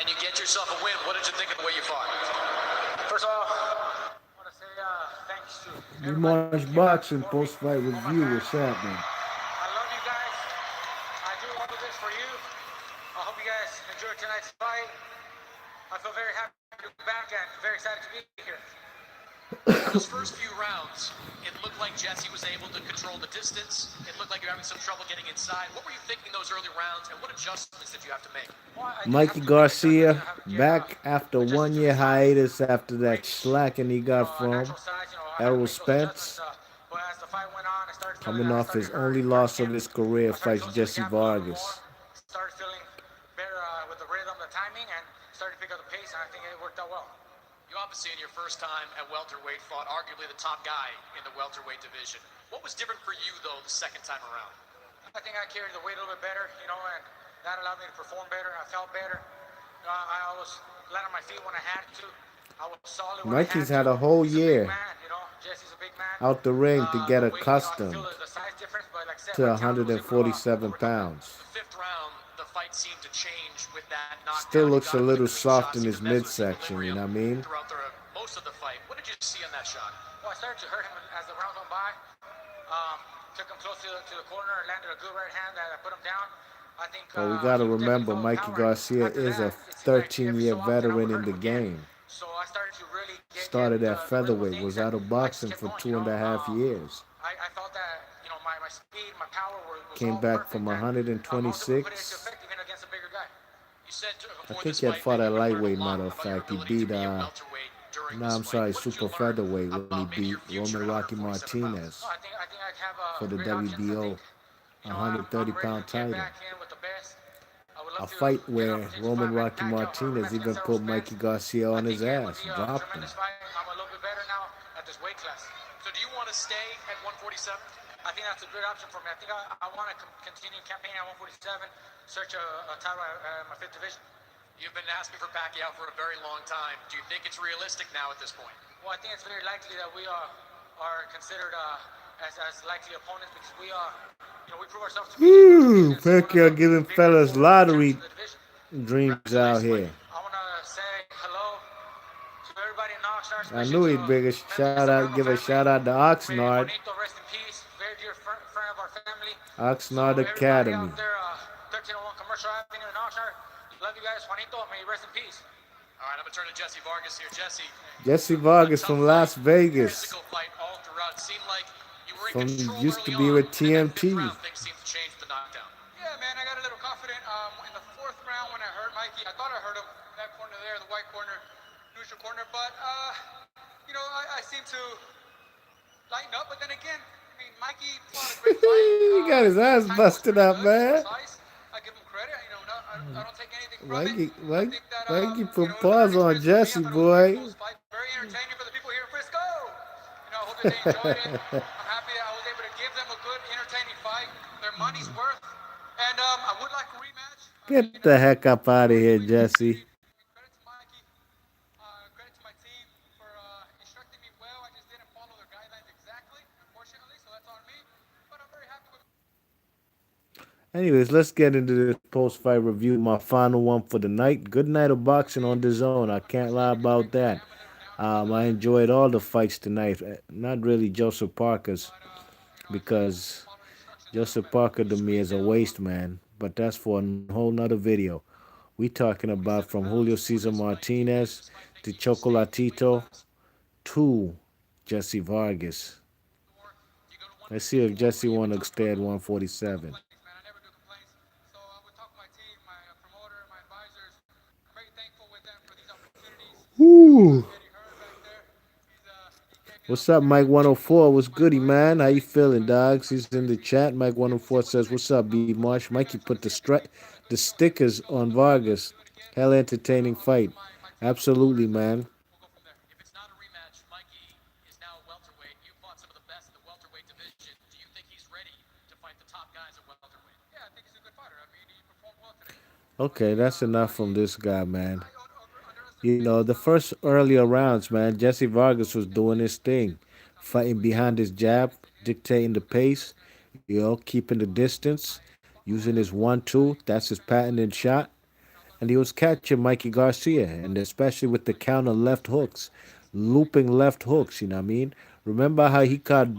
and you get yourself a win. What did you think of the way you fought? First of all, I want to say thanks to We everybody March that came out to Boxing support me, post-fight all my review. What's fans. happening? I love you guys. I do all of this for you. I hope you guys enjoyed tonight's fight. I feel very happy to be back and very excited to be here. Those first few rounds, it looked like Jessie was able to control the distance. It looked like you're having some trouble getting inside. What were you thinking those early rounds, and what adjustments did you have to make? Well, I didn't have Mikey to make adjustments. Garcia back after Adjusted to 1 year his size, hiatus after that range, slacking he got from natural size. I had to Errol make those adjustments. Spence, But as the fight went on, I started feeling coming I off started his only hurting loss of him. his career, I started fights closing the Jessie gap a little bit more. Vargas. Started feeling better with the rhythm, the timing, and started to pick up the pace, and I think it worked out well. You obviously, in your first time at welterweight, fought arguably the top guy in the welterweight division. What was different for you, though, the second time around? I think I carried the weight a little bit better, and that allowed me to perform better. I felt better. I always landed on my feet when I had to. I was solid when I Mikey's had had to. a whole He's a big year man, Jesse's a big man. out the ring to get The weight, I can feel accustomed the size difference, but like I said, to my talent was able to 147 overcome that. pounds. The fifth round, the fight seemed to change with that Still knockdown. You looks got a him with little the clean soft shots. in He his was messing with the midsection, you equilibrium know what I mean? throughout most of the fight. What did you see on that shot? Well, I started to hurt him as the rounds went by. Took him close to the corner and landed a good right hand that I put him down. I think But we got to he definitely remember, felt the Mikey power. Garcia After is that, a it seemed like every 13-year so often I would veteran in hurt the him again. game. So I started to really get Started at the rhythm of featherweight, things, was and out of I just boxing kept for going. 2.5 years. I felt that my speed, my power was Came all back perfect, from and I was able to put it into 126. effect even against a bigger guy. You said I before think this he had fight fought that at you would learn a lightweight, lot matter of about your fact. He ability to beat, be a welterweight during no, this I'm fight. sorry, What did super you learn featherweight when he about maybe beat your future Roman at Rocky 147 pounds? Martinez I think I have for the great options. I think WBO I'm ready to 130-pound get title. back in with the best. I would A love to fight get an where opportunity to Roman fight Manny Rocky Pacquiao or Martinez rematch even against Errol put Spence. Mikey Garcia I on think his it would ass, be a dropped him. tremendous fight. I'm a little bit better now at this weight class. So do you want to stay at 147? I think that's a great option for me. I think I want to continue campaigning at 147, search a title at my fifth division. You've been asking for Pacquiao for a very long time. Do you think it's realistic now at this point? Well, I think it's very likely that we are considered as likely opponents because we prove ourselves to be Woo! against one of Pacquiao the giving bigger fellas four champs lottery in the division. dreams out Congratulations, here. Mikey. I want to say hello to everybody in Oxnard, I especially knew to he'd big a members shout of the out, Bravo give a family. shout out to May Oxnard, Juanito rest in peace, very dear friend of our family. So Oxnard everybody Academy. out there, 1301 Commercial Avenue in Oxnard, love you guys. Juanito, may you rest in peace. All right, I'm going to turn to Jessie Vargas here. Jessie, Jesse a Vargas tough from fight, Las Vegas, physical fight all throughout. Seemed like you were in from control used to early be on, with and in that fifth TMT. round, things seemed to change with the knockdown. Yeah, man, I got a little confident. In the fourth round when I heard Mikey, I thought I heard him in that corner there, the white corner, neutral corner. But, I seemed to lighten up. But then again, I mean, Mikey fought a great fight. He got his His ass timing was busted pretty up, good. He's man. precise. I give him credit. I don't take anything from it. Mikey, I Mikey, think that, Mikey it put was a paws learning on experience for Jesse, me. I thought it was a very boy. close fight. Very entertaining for the people here in Frisco. I hope that they enjoyed it. I'm happy that I was able to give them a good, entertaining fight. Their money's worth. And I would like a rematch. Get the heck up out of here, Jesse. Credit to Mikey. Credit to my team for instructing me well. I just didn't follow their guidelines exactly, unfortunately, so that's on me. But I'm very happy with. Anyways, let's get into this post-fight review. My final one for the night. Good night of boxing on the zone. I can't lie about that. I enjoyed all the fights tonight. Not really Joseph Parker's, because Joseph Parker to me is a waste man. But that's for a whole nother video. We talking about from Julio Cesar Martinez to Chocolatito to Jesse Vargas. Let's see if Jesse want to stay at 147. Man, I never do complaints. So I would talk to my team, my promoter, my advisors. I'm very thankful with them for these opportunities. Woo. Eddie Hearn back there. He gave me What's up, Mike 104? What's goody, man? How you feeling, dogs? He's in the chat. Mike 104 says, "What's up, B Marsh?" Mikey put the stickers on Vargas. Hell entertaining fight. Absolutely, man. we'll go from there. If it's not a rematch, Mikey is now a welterweight. You fought some of the best in the welterweight division. Do you think he's ready to fight the top guys at welterweight? Yeah, I think he's a good fighter. I mean, he performed well today. Okay, that's enough from this guy, man. You Underestimated know, the first earlier rounds, man, Jesse Vargas was doing his thing, fighting behind his jab, dictating the pace, keeping the distance, using his 1-2. That's his patented shot. and he was catching Mikey Garcia, and especially with the counter left hooks, looping left hooks. You know what I mean? Remember how he caught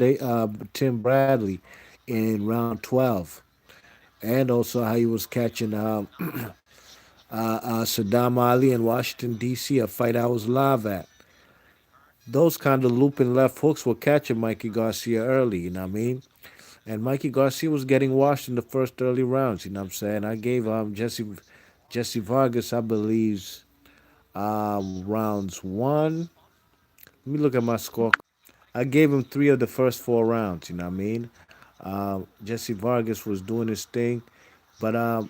Tim Bradley in round 12, and also how he was catching Saddam Ali in Washington D.C., a fight I was live at. Those kind of looping left hooks were catching Mikey Garcia early. You know what I mean? And Mikey Garcia was getting washed in the first early rounds. You know what I'm saying? I gave Jesse Vargas, I believe, rounds one. Let me look at my score. I gave him three of the first four rounds. You know what I mean? Jesse Vargas was doing his thing, but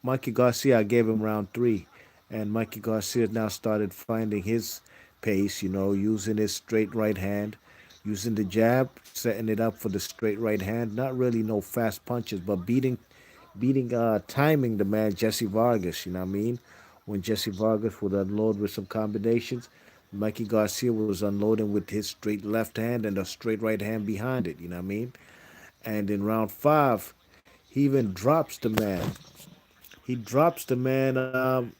Mikey Garcia, I gave him round three, and Mikey Garcia now started finding his pace. You know, using his straight right hand, using the jab, setting it up for the straight right hand. Not really no fast punches, but timing the man Jesse Vargas. You know what I mean? When Jesse Vargas would unload with some combinations, Mikey Garcia was unloading with his straight left hand and a straight right hand behind it. You know what I mean? And in round five, he even drops the man. He drops the man.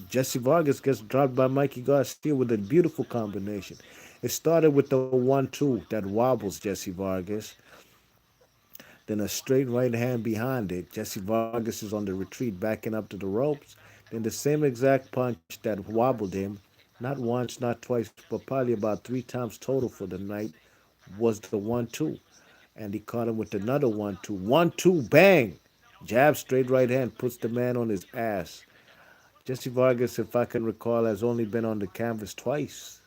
Jesse Vargas gets dropped by Mikey Garcia with a beautiful combination. It started with the 1-2 that wobbles Jesse Vargas, then a straight right hand behind it. Jesse Vargas is on the retreat, backing up to the ropes. Then the same exact punch that wobbled him, not once, not twice, but probably about three times total for the night, was the 1-2. And he caught him with another 1-2. 1-2, bang! Jab, straight right hand, puts the man on his ass. Jesse Vargas, if I can recall, has only been on the canvas twice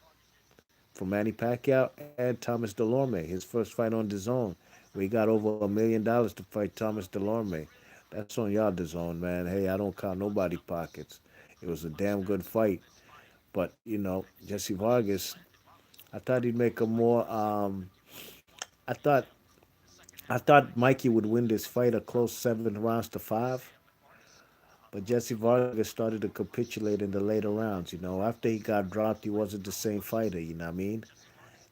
for Manny Pacquiao and Thomas Delorme. His first fight on DAZN, where he got over $1 million to fight Thomas Delorme. That's on y'all DAZN, man. Hey, I don't count nobody pockets. It was a damn good fight. But, Jesse Vargas, I thought he'd make a more I thought I thought Mikey would win this fight a close 7 rounds to 5. But Jesse Vargas started to capitulate in the later rounds. After he got dropped, he wasn't the same fighter. You know what I mean?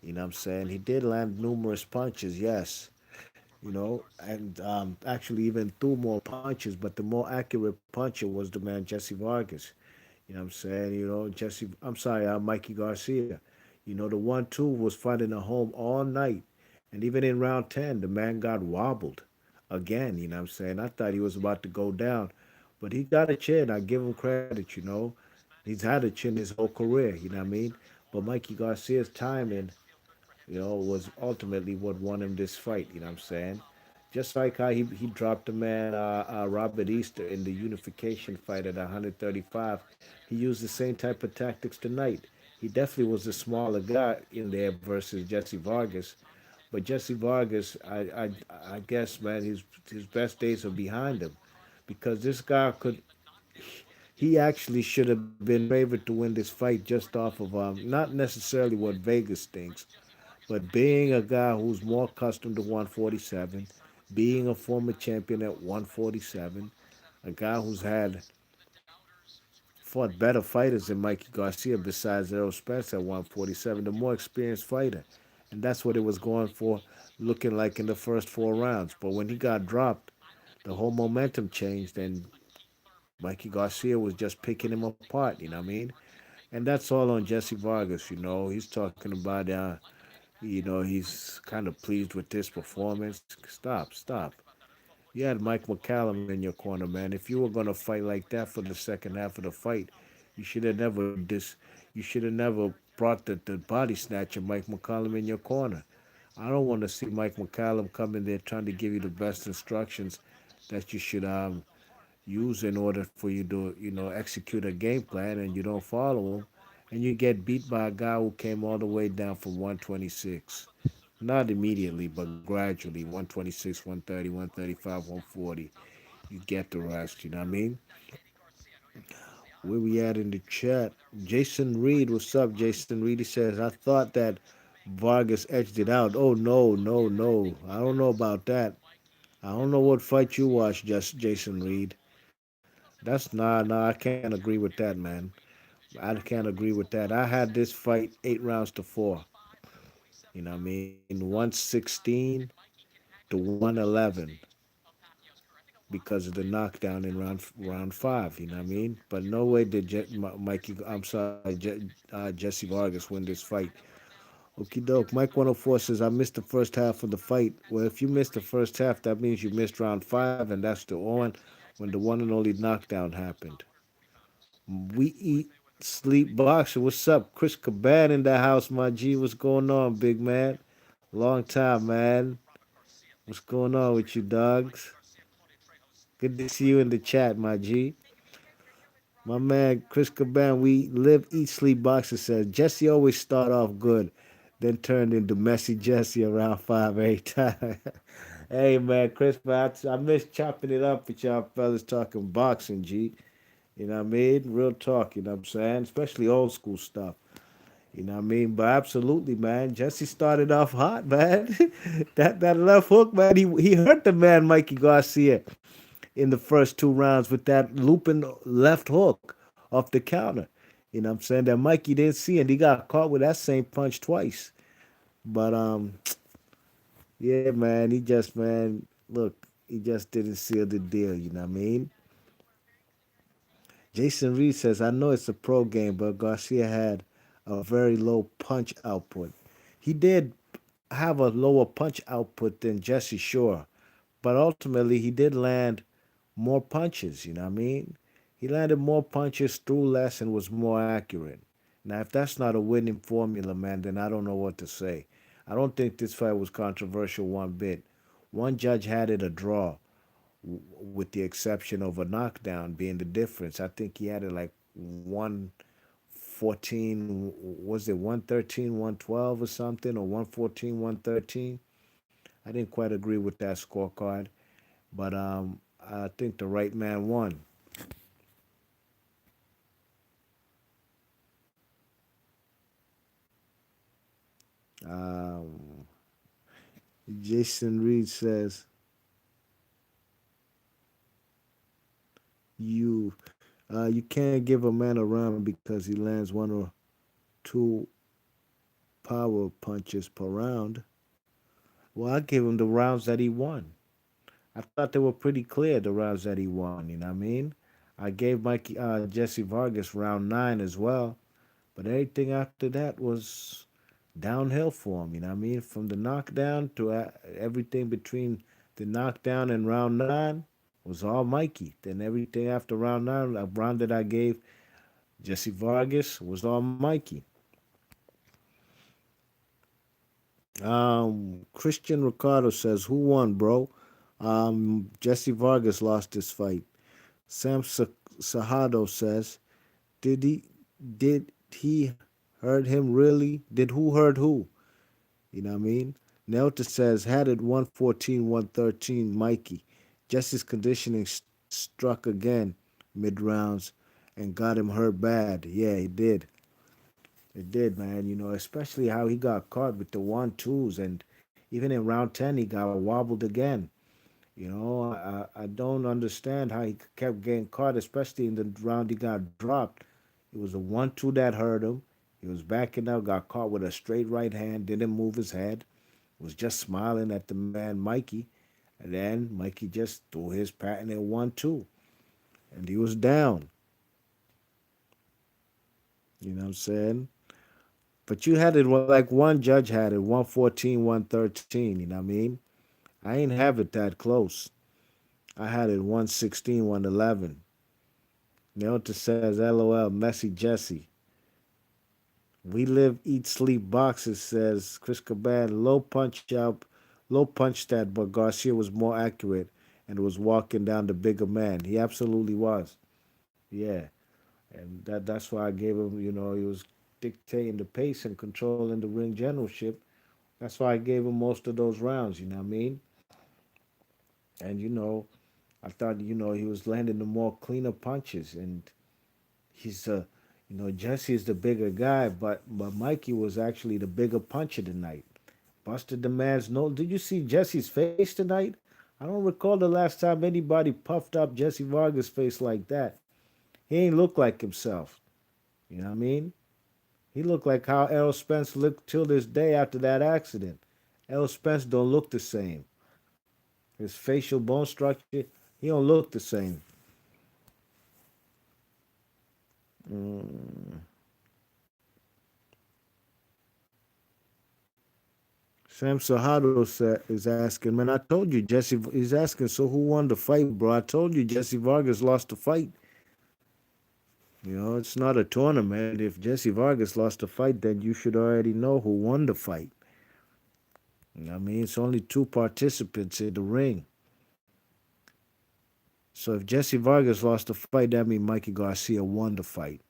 You know what I'm saying? He did land numerous punches, yes. And actually even threw more punches, but the more accurate puncher was the man Jesse Vargas. You know what I'm saying? Mikey Garcia. The 1-2 was fighting at home all night. And even in round 10, the man got wobbled again. You know what I'm saying? I thought he was about to go down. But he got a chin. I give him credit. He's had a chin his whole career. You know what I mean? But Mikey Garcia's timing, was ultimately what won him this fight. You know what I'm saying? Just like how he dropped the man Robert Easter in the unification fight at 135, he used the same type of tactics tonight. He definitely was a smaller guy in there versus Jesse Vargas, but Jesse Vargas, I guess, man, his best days are behind him, because this guy could he actually should have been favored to win this fight just off of not necessarily what Vegas thinks, but being a guy who's more accustomed to 147, being a former champion at 147, a guy who's had fought better fighters than Mikey Garcia besides Errol Spence at 147, the more experienced fighter. And that's what it was going for, looking like in the first 4 rounds. But when he got dropped, the whole momentum changed, and Mikey Garcia was just picking him apart, you know what I mean? And that's all on Jesse Vargas. He's talking about, he's kind of pleased with this performance. Stop. You had Mike McCallum in your corner, man. If you were gonna fight like that for the second half of the fight, you should have never you should have never brought the body snatcher Mike McCallum in your corner. I don't want to see Mike McCallum come in there trying to give you the best instructions that you should use in order for you to execute a game plan, and you don't follow them, and you get beat by a guy who came all the way down from 126. Not immediately, but gradually. 126, 130, 135, 140. You get the rest, you know what I mean? Where we at in the chat? Jason Reed, what's up, Jason Reed? He says, I thought that Vargas edged it out. Oh, no, no, no. I don't know about that. I don't know what fight you watched, just Jason Reed. That's nah, I can't agree with that, man. I can't agree with that. I had this fight 8 rounds to 4. You know what I mean? 116 to 111. because of the knockdown in round five. You know what I mean? But no way did Mikey. I'm sorry, Jesse Vargas win this fight. Okie doke. Mike 104 says I missed the first half of the fight. Well, if you missed the first half, that means you missed round five, and that's the one when the one and only knockdown happened. We eat, sleep, boxer. What's up, Chris Caban in the house? My G, what's going on, big man? Long time, man. What's going on with you, dogs? Good to see you in the chat, my G. My man Chris Caban, we live, eat, sleep. Boxer says Jesse always start off good, then turned into messy Jesse around five every time. Hey man, Chris, man, I miss chopping it up with y'all fellas talking boxing, G. You know what I mean? Real talk, you know what I'm saying? Especially old school stuff. You know what I mean? But absolutely, man. Jesse started off hot, man. that left hook, man. He hurt the man Mikey Garcia in the first two rounds with that looping left hook off the counter. You know what I'm saying? That Mikey didn't see, and he got caught with that same punch twice. But yeah, man, he just man, look, he just didn't seal the deal. You know what I mean? Jason Reed says, I know it's a pro game, but Garcia had a very low punch output. He did have a lower punch output than Jesse Shore, but ultimately he did land more punches, you know what I mean? He landed more punches, threw less, and was more accurate. Now, if that's not a winning formula, man, then I don't know what to say. I don't think this fight was controversial one bit. One judge had it a draw, with the exception of a knockdown being the difference. I think he had it like 114, was it 113, 112 or something, or 114, 113? I didn't quite agree with that scorecard, but I think the right man won. Um, Jason Reed says you you can't give a man a round because he lands one or two power punches per round. Well, I give him the rounds that he won. I thought they were pretty clear the rounds that he won. You know what I mean? I gave Mikey Jesse Vargas round nine as well, but everything after that was downhill for him. You know what I mean? From the knockdown to everything between the knockdown and round nine was all Mikey. Then everything after round nine, a round that I gave Jesse Vargas was all Mikey. Christian Ricardo says, "Who won, bro?" Jesse Vargas lost this fight. Sam Sahado says, "Did he? Did he hurt him really? Did who hurt who? You know what I mean?" Nelta says, "Had it 114, 113, Mikey. Jesse's conditioning struck again mid rounds and got him hurt bad. Yeah, he did. It did, man. You know, especially how he got caught with the one twos, and even in round 10, he got wobbled again. You know, I don't understand how he kept getting caught, especially in the round he got dropped. It was a 1-2 that hurt him. He was backing up, got caught with a straight right hand, didn't move his head, was just smiling at the man Mikey. And then Mikey just threw his patent at 1-2, and he was down. You know what I'm saying? But you had it like one judge had it 114, 113. You know what I mean? I ain't have it that close. I had it 116, 111. Neota says, LOL, messy Jesse. We live, eat, sleep boxes, says Chris Caban. Low punch stat, but Garcia was more accurate and was walking down the bigger man. He absolutely was. Yeah. And that's why I gave him, you know, he was dictating the pace and controlling the ring generalship. That's why I gave him most of those rounds, you know what I mean? And, you know, I thought, you know, he was landing the more cleaner punches. And he's, Jesse is the bigger guy, but Mikey was actually the bigger puncher tonight. Busted the man's nose. Did you see Jesse's face tonight? I don't recall the last time anybody puffed up Jesse Vargas' face like that. He ain't look like himself. You know what I mean? He looked like how Errol Spence looked till this day after that accident. Errol Spence don't look the same. His facial bone structure He don't look the same. Mm. Sam Sahado is asking, man, I told you Jesse. He's asking, so who won the fight, bro? I told you Jesse Vargas lost the fight. You know, it's not a tournament. If Jesse Vargas lost the fight, then you should already know who won the fight. I mean, it's only two participants in the ring. So if Jesse Vargas lost the fight, that means Mikey Garcia won the fight.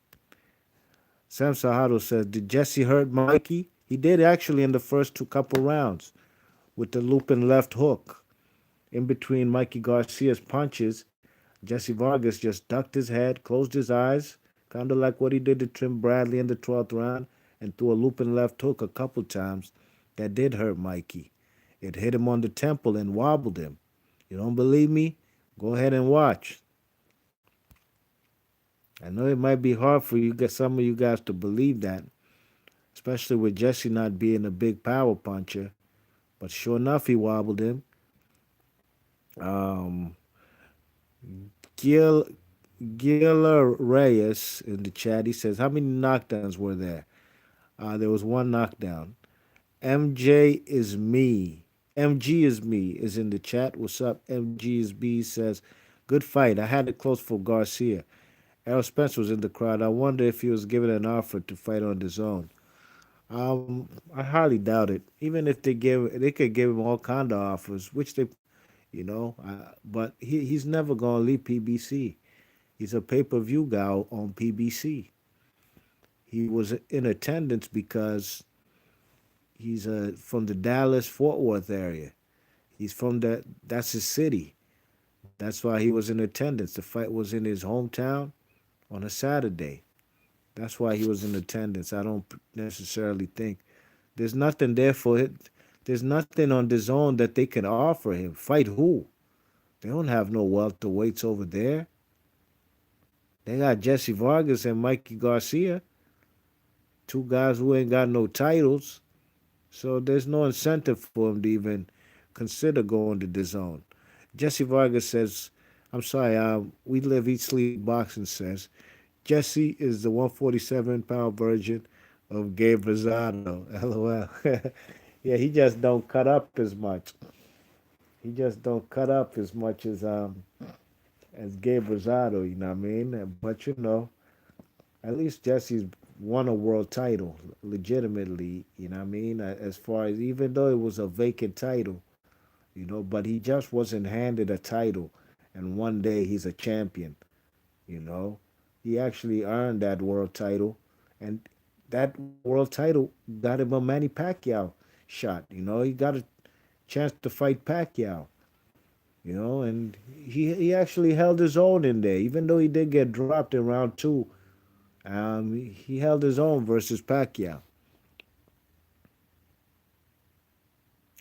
Sam Sahado says, did Jesse hurt Mikey? He did actually in the first two couple rounds with the looping left hook. In between Mikey Garcia's punches, Jesse Vargas just ducked his head, closed his eyes, kind of like what he did to Trim Bradley in the 12th round, and threw a looping left hook a couple times. That did hurt Mikey. It hit him on the temple and wobbled him. You don't believe me? Go ahead and watch. I know it might be hard for you, some of you guys, to believe that, especially with Jesse not being a big power puncher. But sure enough, he wobbled him. Um, Gil Gila Reyes in the chat. He says, "How many knockdowns were there?" There was one knockdown. MJ is me. MG is me is in the chat. What's up? MG is B says, "Good fight. I had it close for Garcia." Errol Spence was in the crowd. I wonder if he was given an offer to fight on his own. I highly doubt it. Even if they could give him all kind of offers, which they, but he's never gonna leave PBC. He's a pay-per-view guy on PBC. He was in attendance because he's from the Dallas Fort Worth area. He's from that's his city. That's why he was in attendance. The fight was in his hometown on a Saturday. That's why he was in attendance. I don't necessarily think there's nothing there for it. There's nothing on the zone that they can offer him. Fight who? They don't have no welterweights over there. They got Jesse Vargas and Mikey Garcia, two guys who ain't got no titles. So there's no incentive for him to even consider going to the zone. Jesse Vargas says, I'm sorry, we live, eat, sleep, boxing says, Jesse is the 147-pound version of Gabe Rosado. LOL. Yeah, he just don't cut up as much. He just don't cut up as much as Gabe Rosado, you know what I mean? But at least Jesse's won a world title legitimately, you know what I mean? As far as even though it was a vacant title, but he just wasn't handed a title and one day he's a champion, you know. He actually earned that world title and that world title got him a Manny Pacquiao shot, He got a chance to fight Pacquiao, and he actually held his own in there, even though he did get dropped in round two. He held his own versus Pacquiao.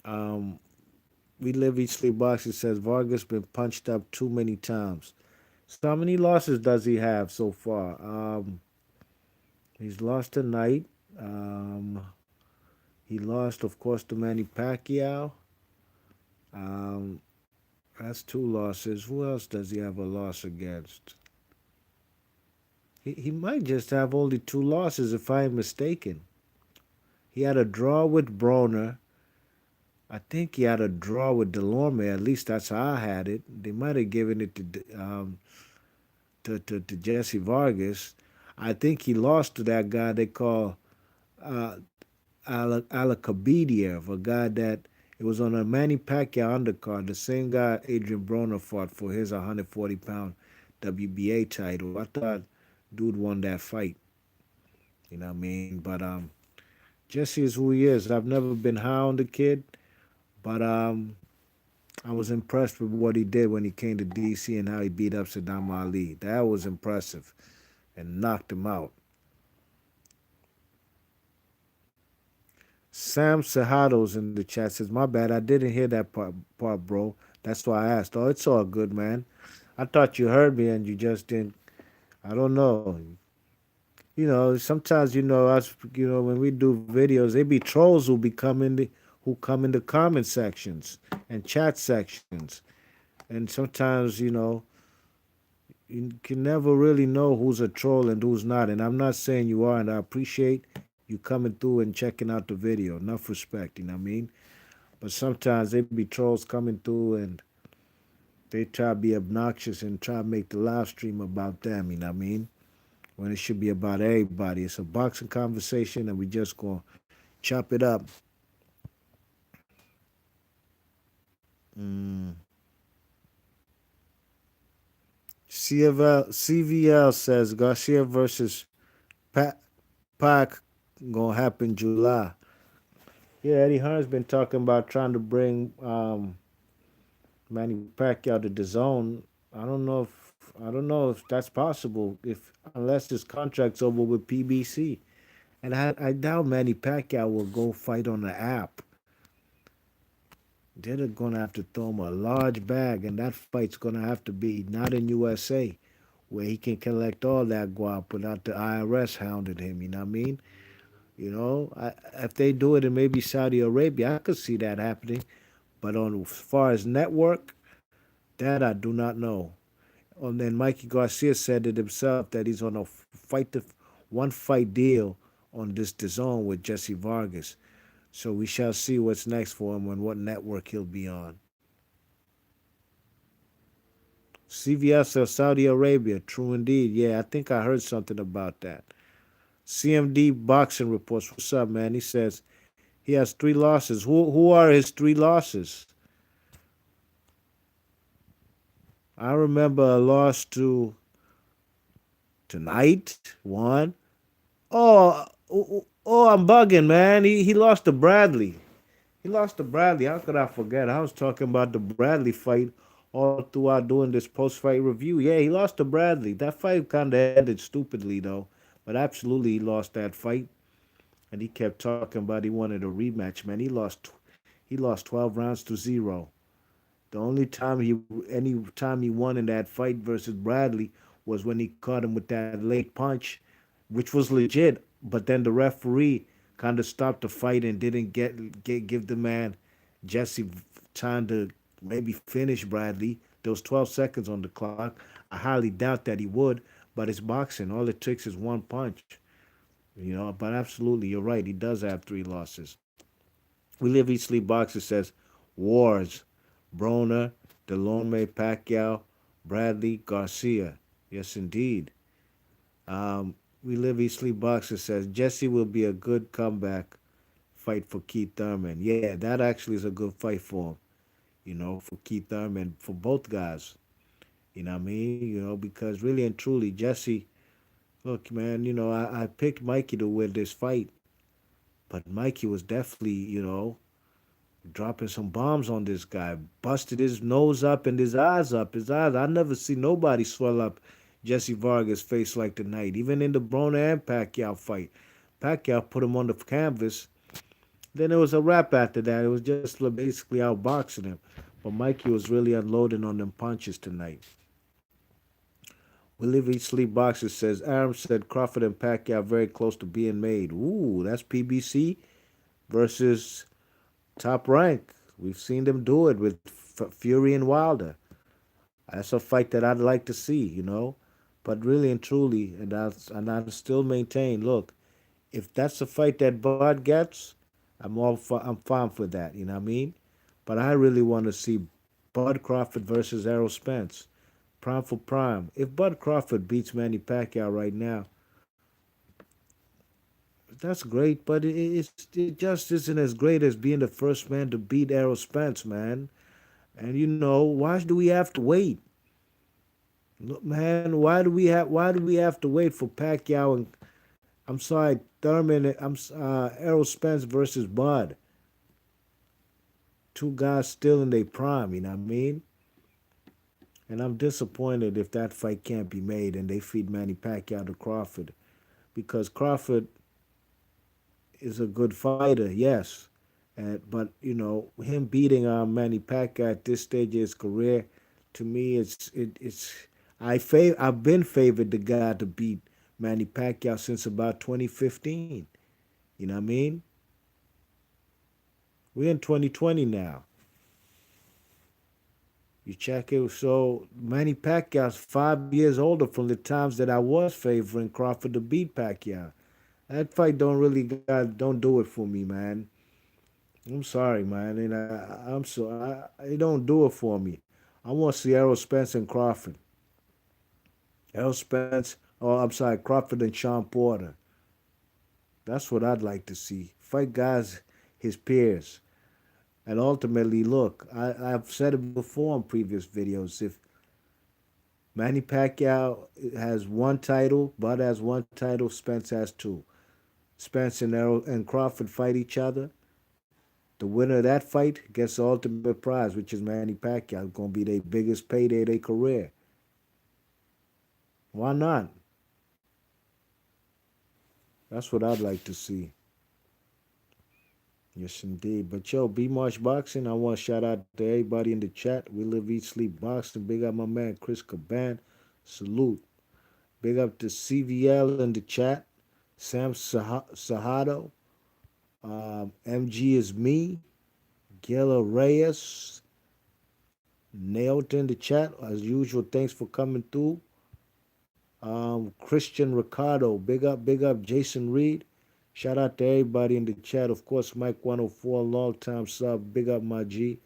Um, we live each sleep boxing says Vargas been punched up too many times. So how many losses does he have so far? He's lost tonight. Um, he lost, of course, to Manny Pacquiao. Um, that's two losses. Who else does he have a loss against? He might just have only two losses, if I'm mistaken. He had a draw with Broner. I think he had a draw with Delorme. At least that's how I had it. They might have given it to Jesse Vargas. I think he lost to that guy they call uh, Alakabidiev, a guy that it was on a Manny Pacquiao undercard, the same guy Adrian Broner fought for his 140-pound WBA title. I thought dude won that fight. You know what I mean? But Jesse is who he is. I've never been high on the kid, but I was impressed with what he did when he came to DC and how he beat up Saddam Ali. That was impressive and knocked him out. Sam Sahado's in the chat says, "My bad, I didn't hear that part, bro. That's why I asked." Oh, it's all good, man. I thought you heard me and you just didn't. I don't know. Sometimes us. When we do videos, they be trolls who come in the comment sections and chat sections. And sometimes, you can never really know who's a troll and who's not. And I'm not saying you are, and I appreciate you coming through and checking out the video. Enough respect, you know what I mean? But sometimes they be trolls coming through and they try to be obnoxious and try to make the live stream about them, you know what I mean? When it should be about everybody. It's a boxing conversation and we just gonna chop it up. Mm. CVL says Garcia versus Pac, Pac gonna happen July. Yeah, Eddie Hearn's been talking about trying to bring Manny Pacquiao to the zone. I don't know if that's possible if unless his contract's over with PBC. And I doubt Manny Pacquiao will go fight on the app. They're gonna have to throw him a large bag, and that fight's gonna have to be not in USA, where he can collect all that guap without the IRS hounding him. You know what I mean? If they do it in maybe Saudi Arabia, I could see that happening. But on as far as network, that I do not know. And then Mikey Garcia said it himself that he's on a one fight deal on this DAZN with Jesse Vargas. So we shall see what's next for him and what network he'll be on. CVS of Saudi Arabia, true indeed. Yeah, I think I heard something about that. CMD Boxing Reports, what's up, man? He says he has three losses. Who are his three losses? I remember a loss to tonight, one. Oh, I'm bugging, man. He lost to Bradley. He lost to Bradley. How could I forget? I was talking about the Bradley fight all throughout doing this post fight review. Yeah, he lost to Bradley. That fight kind of ended stupidly, though. But absolutely, he lost that fight. And he kept talking about he wanted a rematch, man. He lost 12 rounds to zero. The only time any time he won in that fight versus Bradley was when he caught him with that late punch, which was legit. But then the referee kind of stopped the fight and didn't give the man Jesse time to maybe finish Bradley. There was 12 seconds on the clock. I highly doubt that he would, but it's boxing. All it takes is one punch. But absolutely, you're right. He does have three losses. We Live Eat Sleep Boxer says Wars, Broner, Delorme, Pacquiao, Bradley, Garcia. Yes, indeed. We Live Eat Sleep Boxer says Jesse will be a good comeback fight for Keith Thurman. Yeah, that actually is a good fight for him. For Keith Thurman, for both guys. You know what I mean? Because really and truly, Jesse, look, man, I picked Mikey to win this fight, but Mikey was definitely, dropping some bombs on this guy. Busted his nose up and his eyes up. His eyes. I never see nobody swell up Jesse Vargas' face like tonight. Even in the Broner and Pacquiao fight. Pacquiao put him on the canvas. Then it was a wrap after that. It was just basically outboxing him. But Mikey was really unloading on them punches tonight. We Live Eat Sleep Boxer says Aram said Crawford and Pacquiao very close to being made. Ooh, that's PBC versus Top Rank. We've seen them do it with Fury and Wilder. That's a fight that I'd like to see. But really and truly, and I still maintain, look, if that's a fight that Bud gets, I'm fine for that. You know what I mean? But I really want to see Bud Crawford versus Errol Spence, prime for prime. If Bud Crawford beats Manny Pacquiao right now, that's great, but it just isn't as great as being the first man to beat Errol Spence, man. And why do we have to wait? Look, man, why do we have to wait for Pacquiao and I'm sorry, Thurman? Errol Spence versus Bud. Two guys still in their prime. You know what I mean? And I'm disappointed if that fight can't be made and they feed Manny Pacquiao to Crawford because Crawford is a good fighter, yes. But him beating Manny Pacquiao at this stage of his career, to me, it's I've been favored the guy to beat Manny Pacquiao since about 2015. You know what I mean? We're in 2020 now. You check it. So Manny Pacquiao's 5 years older from the times that I was favoring Crawford to beat Pacquiao. That fight don't do it for me, man. I'm sorry, man, and it don't do it for me. I want to see Errol Spence and Crawford. Errol Spence, oh, I'm sorry, Crawford and Sean Porter. That's what I'd like to see. Fight guys, his peers. And ultimately, look, I've said it before in previous videos. If Manny Pacquiao has one title, Bud has one title, Spence has two. Spence and Errol and Crawford fight each other. The winner of that fight gets the ultimate prize, which is Manny Pacquiao. It's gonna be their biggest payday of their career. Why not? That's what I'd like to see. Yes, indeed. But yo, B Marsh Boxing, I want to shout out to everybody in the chat. We live, eat, sleep boxing. Big up my man Chris Caban. Salute. Big up to CVL in the chat. Sam Sahado. MG is me. Gila Reyes. Nailed in the chat. As usual, thanks for coming through. Christian Ricardo. Big up Jason Reed. Shout out to everybody in the chat. Of course, Mike 104, long time sub. Big up my G.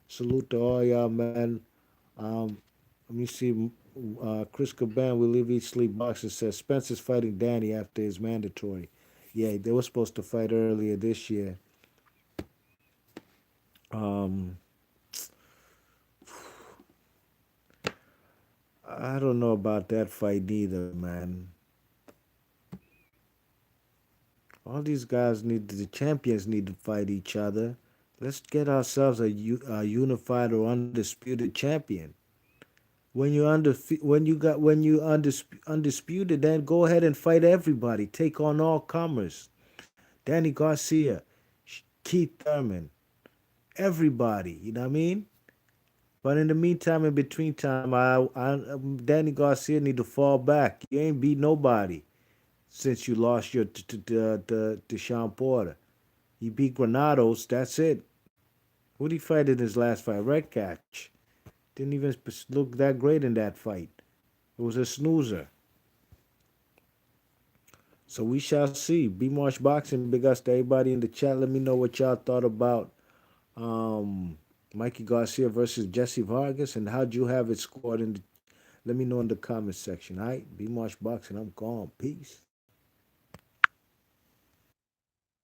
Salute to all y'all, man. Let me see. Chris Caban, we live, eat, sleep, boxing says Spencer's fighting Danny after his mandatory. Yeah, they were supposed to fight earlier this year. Um, I don't know about that fight neither, man. All these guys the champions need to fight each other. Let's get ourselves a unified or undisputed champion. When you undisputed, then go ahead and fight everybody. Take on all comers. Danny Garcia, Keith Thurman, everybody. You know what I mean? But in the meantime, in between time, Danny Garcia need to fall back. You ain't beat nobody since you lost your to Sean Porter. You beat Granados. That's it. Who did he fight in his last fight? Red Catch. Didn't even look that great in that fight. It was a snoozer. So we shall see. B Marsh Boxing, big ups to everybody in the chat. Let me know what y'all thought about Mikey Garcia versus Jessie Vargas and how'd you have it scored in the, let me know in the comment section. All right, B Marsh Boxing, I'm gone. Peace.